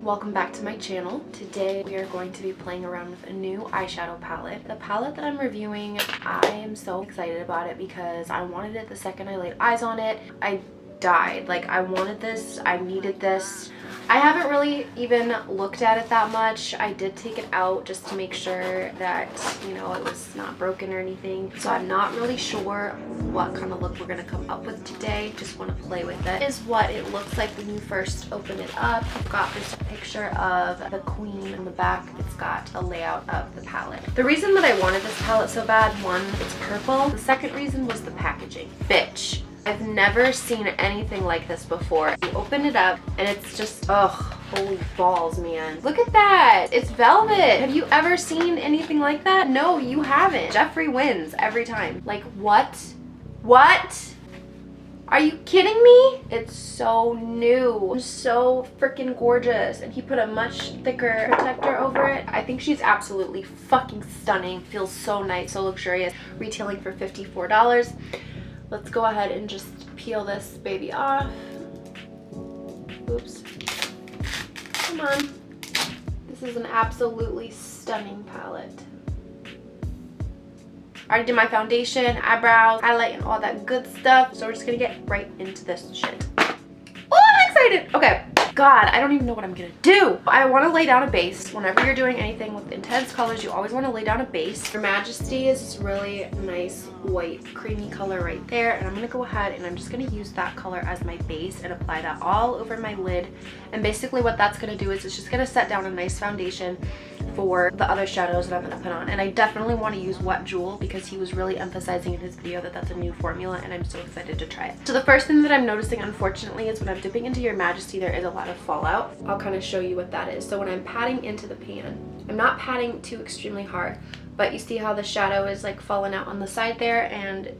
Welcome back to my channel. Today we are going to be playing around with a new eyeshadow palette. The palette that I'm reviewing, I am so excited about it because I wanted it the second I laid eyes on it. I died. Like, I wanted this, I needed this. I haven't really even looked at it that much. I did take it out just to make sure that, you know, it was not broken or anything. So I'm not really sure what kind of look we're gonna come up with today. Just want to play with it. This is what it looks like when you first open it up. I've got this picture of the queen in the back. It's got a layout of the palette. The reason that I wanted this palette so bad, one, it's purple. The second reason was the packaging. Bitch. I've never seen anything like this before. You open it up and it's just, ugh, holy balls, man. Look at that. It's velvet. Have you ever seen anything like that? No, you haven't. Jeffree wins every time. Like, what? What? Are you kidding me? It's so new. So freaking gorgeous. And he put a much thicker protector over it. I think she's absolutely fucking stunning. Feels so nice, so luxurious. Retailing for $54. Let's go ahead and just peel this baby off. Oops. Come on. This is an absolutely stunning palette. I already did my foundation, eyebrows, highlight, and all that good stuff. So we're just gonna get right into this shit. Oh, I'm excited. Okay. God, I don't even know what I'm gonna do. I want to lay down a base. Whenever you're doing anything with intense colors, you always want to lay down a base. Your Majesty is this really nice white creamy color right there, and I'm gonna go ahead and I'm just gonna use that color as my base and apply that all over my lid. And basically what that's gonna do is it's just gonna set down a nice foundation for the other shadows that I'm gonna put on. And I definitely want to use Wet Jewel because he was really emphasizing in his video that that's a new formula, and I'm so excited to try it. So the first thing that I'm noticing, unfortunately, is when I'm dipping into your Majesty, there is a lot of fallout. I'll kind of show you what that is. So when I'm patting into the pan, I'm not patting too extremely hard, but you see how the shadow is like falling out on the side there, and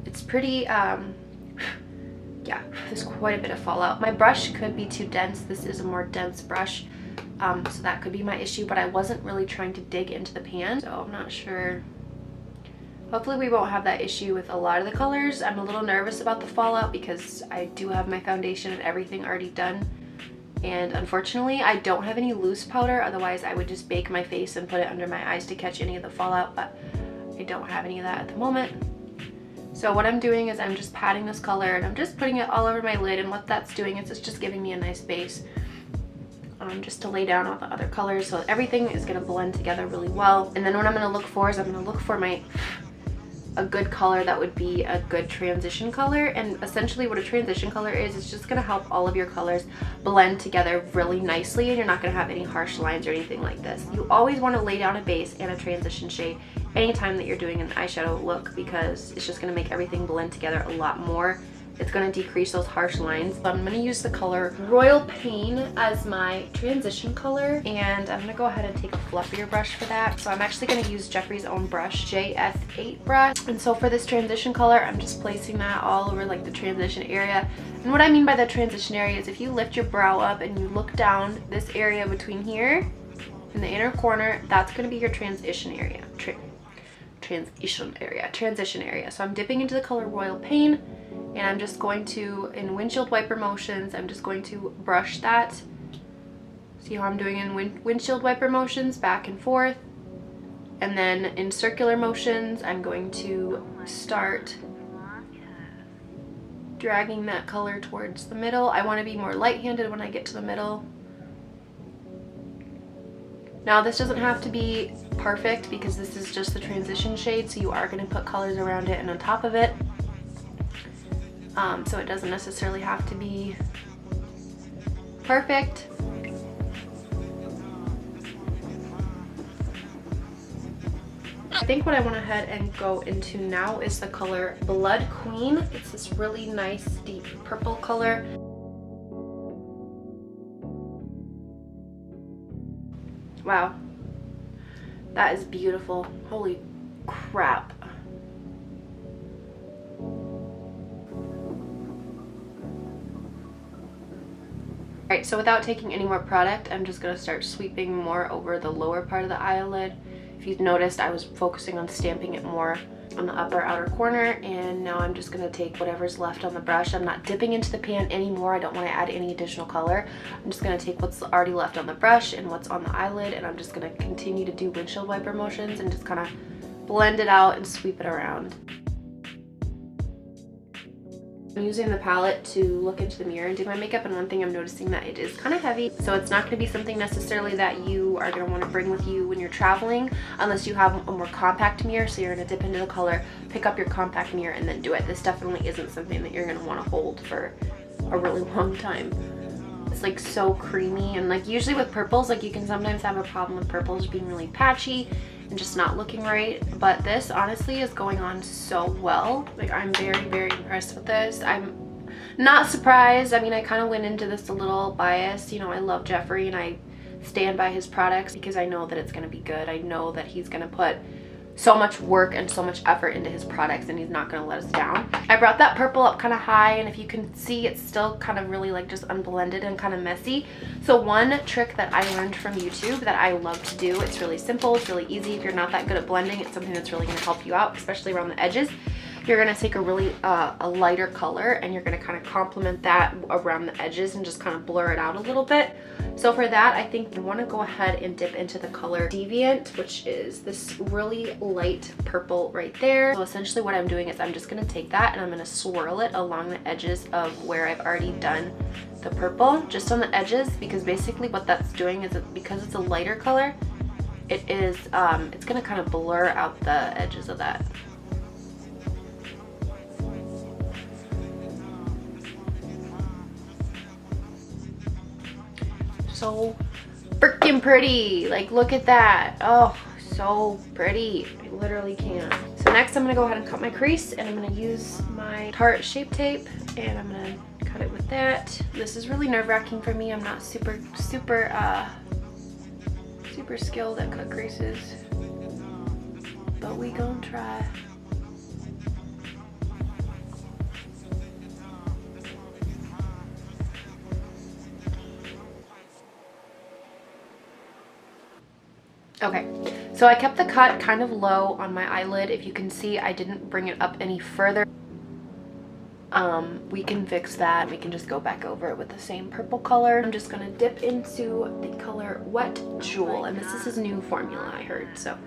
it's pretty yeah, there's quite a bit of fallout. My brush could be too dense. This is a more dense brush, so that could be my issue, but I wasn't really trying to dig into the pan, so I'm not sure. Hopefully we won't have that issue with a lot of the colors. I'm a little nervous about the fallout because I do have my foundation and everything already done. And unfortunately, I don't have any loose powder. Otherwise, I would just bake my face and put it under my eyes to catch any of the fallout, but I don't have any of that at the moment. So what I'm doing is I'm just patting this color and I'm just putting it all over my lid, and what that's doing is it's just giving me a nice base just to lay down all the other colors, so everything is going to blend together really well. And then what I'm going to look for is I'm going to look for a good color that would be a good transition color. And essentially what a transition color is, it's just going to help all of your colors blend together really nicely, and you're not going to have any harsh lines or anything like this. You always want to lay down a base and a transition shade anytime that you're doing an eyeshadow look, because it's just going to make everything blend together a lot more. It's going to decrease those harsh lines. So I'm going to use the color Royal Pain as my transition color, and I'm going to go ahead and take a fluffier brush for that. So I'm actually going to use Jeffree's own brush, JF8 brush. And so for this transition color, I'm just placing that all over like the transition area. And what I mean by the transition area is if you lift your brow up and you look down this area between here in the inner corner, that's going to be your transition area. Transition area. So I'm dipping into the color Royal Pain, and I'm just going to, in windshield wiper motions, I'm just going to brush that. See how I'm doing in windshield wiper motions, back and forth. And then in circular motions, I'm going to start dragging that color towards the middle. I want to be more light-handed when I get to the middle. Now this doesn't have to be perfect because this is just the transition shade, so you are going to put colors around it and on top of it. So it doesn't necessarily have to be perfect. I think what I went ahead and go into now is the color Blood Queen. It's this really nice deep purple color. Wow, that is beautiful. Holy crap. Alright, so without taking any more product, I'm just going to start sweeping more over the lower part of the eyelid. If you've noticed, I was focusing on stamping it more on the upper outer corner, and now I'm just gonna take whatever's left on the brush. I'm not dipping into the pan anymore. I don't want to add any additional color. I'm just gonna take what's already left on the brush and what's on the eyelid, and I'm just gonna continue to do windshield wiper motions and just kind of blend it out and sweep it around. I'm using the palette to look into the mirror and do my makeup, and one thing I'm noticing that it is kind of heavy, so it's not going to be something necessarily that you are going to want to bring with you when you're traveling unless you have a more compact mirror. So you're going to dip into the color, pick up your compact mirror, and then do it. This definitely isn't something that you're going to want to hold for a really long time. It's like so creamy, and like usually with purples, like you can sometimes have a problem with purples being really patchy and just not looking right, but this honestly is going on so well. Like I'm very, very impressed with this. I'm not surprised. I mean, I kind of went into this a little biased. You know, I love Jeffree and I stand by his products because I know that it's going to be good. I know that he's going to put so much work and so much effort into his products, and he's not going to let us down. I brought that purple up kind of high, and if you can see, it's still kind of really like just unblended and kind of messy. So one trick that I learned from YouTube that I love to do, it's really simple, it's really easy. If you're not that good at blending, it's something that's really going to help you out, especially around the edges. You're going to take a really a lighter color, and you're going to kind of complement that around the edges and just kind of blur it out a little bit. So for that, I think you want to go ahead and dip into the color Deviant, which is this really light purple right there. So essentially what I'm doing is I'm just going to take that and I'm going to swirl it along the edges of where I've already done the purple, just on the edges, because basically what that's doing is because it's a lighter color, it's going to kind of blur out the edges of that. So freaking pretty. Like, look at that. Oh, so pretty. I literally can't. So next I'm gonna go ahead and cut my crease, and I'm gonna use my Tarte Shape Tape, and I'm gonna cut it with that. This is really nerve-wracking for me. I'm not super skilled at cut creases, but we gonna try. Okay, so I kept the cut kind of low on my eyelid. If you can see, I didn't bring it up any further. We can fix that. We can just go back over it with the same purple color. I'm just gonna dip into the color Wet Jewel, and this is his new formula, I heard, so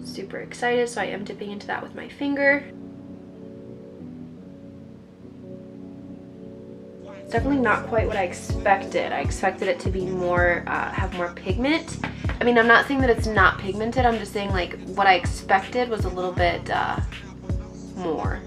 super excited. So I am dipping into that with my finger. It's definitely not quite what I expected. I expected it to be more, have more pigment. I mean, I'm not saying that it's not pigmented. I'm just saying like what I expected was a little bit more.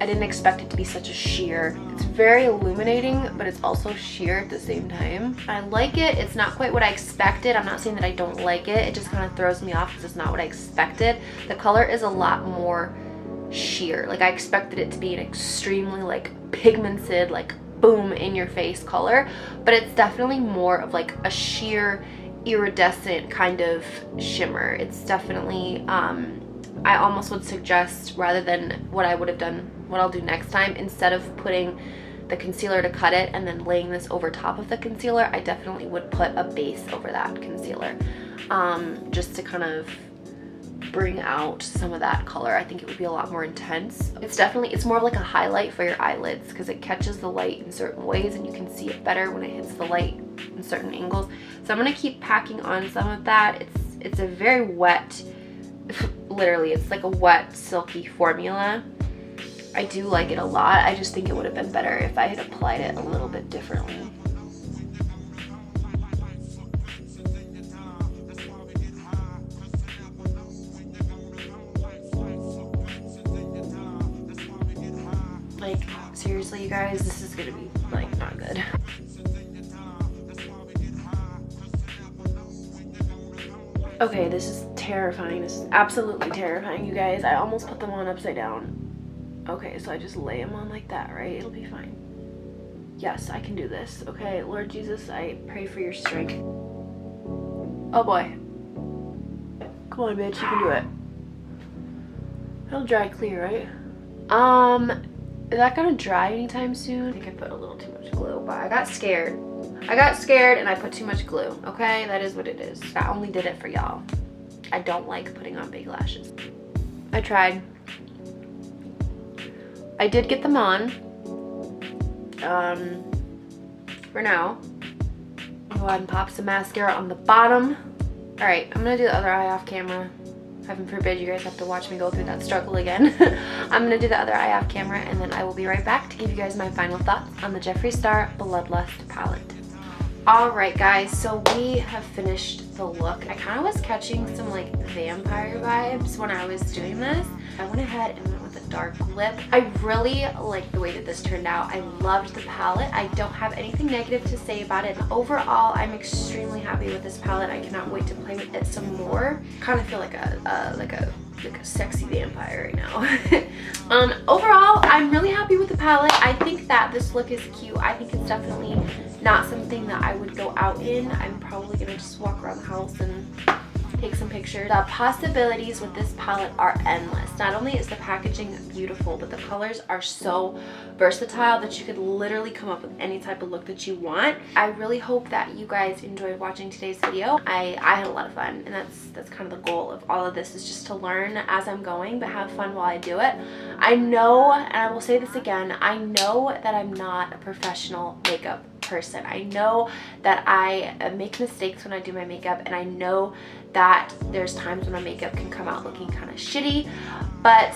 I didn't expect it to be such a sheer. It's very illuminating, but it's also sheer at the same time. I like it. It's not quite what I expected. I'm not saying that I don't like it. It just kind of throws me off because it's not what I expected. The color is a lot more sheer. Like I expected it to be an extremely like pigmented, like boom in your face color, but it's definitely more of like a sheer iridescent kind of shimmer. It's definitely I almost would suggest, rather than what I would have done, what I'll do next time, instead of putting the concealer to cut it and then laying this over top of the concealer, I definitely would put a base over that concealer, just to kind of bring out some of that color. I think it would be a lot more intense. It's more of like a highlight for your eyelids because it catches the light in certain ways and you can see it better when it hits the light in certain angles. So I'm gonna keep packing on some of that. It's a very wet, literally it's like a wet silky formula. I do like it a lot. I just think it would have been better if I had applied it a little bit differently. Like, seriously, you guys, this is gonna be, like, not good. Okay, this is terrifying. This is absolutely terrifying, you guys. I almost put them on upside down. Okay, so I just lay them on like that, right? It'll be fine. Yes, I can do this. Okay, Lord Jesus, I pray for your strength. Oh boy. Come on, bitch, you can do it. It'll dry clear, right? Is that gonna dry anytime soon? I think I put a little too much glue, but I got scared. I got scared and I put too much glue, okay? That is what it is. I only did it for y'all. I don't like putting on big lashes. I tried. I did get them on. For now. Go ahead and pop some mascara on the bottom. All right, I'm gonna do the other eye off camera. Heaven forbid you guys have to watch me go through that struggle again. I'm gonna do the other eye off camera, and then I will be right back to give you guys my final thoughts on the Jeffree Star Blood Lust palette. Alright guys, so we have finished the look. I kind of was catching some like vampire vibes when I was doing this. I went ahead and went with a dark lip. I really like the way that this turned out. I loved the palette. I don't have anything negative to say about it. Overall, I'm extremely happy with this palette. I cannot wait to play with it some more. Kind of feel like a sexy vampire right now. Overall, I'm really happy with the palette. I think that this look is cute. I think it's definitely not something that I would go out in. I'm probably gonna just walk around the house and take some pictures. The possibilities with this palette are endless. Not only is the packaging beautiful, but the colors are so versatile that you could literally come up with any type of look that you want. I really hope that you guys enjoyed watching today's video. I had a lot of fun, and that's kind of the goal of all of this, is just to learn as I'm going, but have fun while I do it. I know, and I will say this again, I know that I'm not a professional makeup person. I know that I make mistakes when I do my makeup, and I know that there's times when my makeup can come out looking kind of shitty, but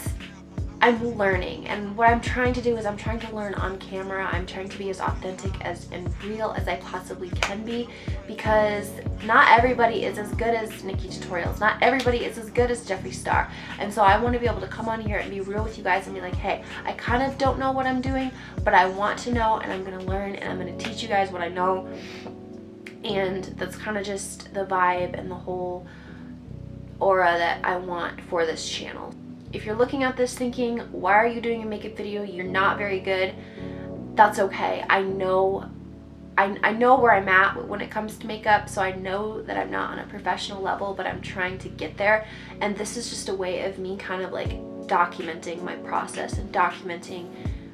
I'm learning, and what I'm trying to do is I'm trying to learn on camera. I'm trying to be as authentic and real as I possibly can be, because not everybody is as good as Nikki Tutorials. Not everybody is as good as Jeffree Star. And so I want to be able to come on here and be real with you guys and be like, hey, I kind of don't know what I'm doing, but I want to know, and I'm going to learn, and I'm going to teach you guys what I know. And that's kind of just the vibe and the whole aura that I want for this channel. If you're looking at this thinking, why are you doing a makeup video? You're not very good. That's okay. I know where I'm at when it comes to makeup, so I know that I'm not on a professional level, but I'm trying to get there. And this is just a way of me kind of like documenting my process and documenting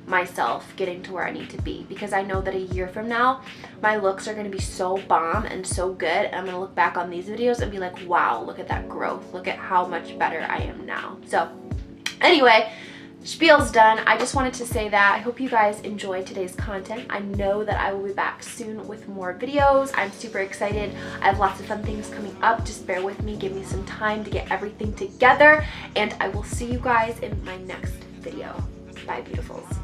myself getting to where I need to be, because I know that a year from now my looks are going to be so bomb and so good, and I'm going to look back on these videos and be like, wow, look at that growth, look at how much better I am now. So anyway, spiel's done. I just wanted to say that I hope you guys enjoyed today's content. I know that I will be back soon with more videos. I'm super excited. I have lots of fun things coming up. Just bear with me, give me some time to get everything together, and I will see you guys in my next video. Bye, beautifuls.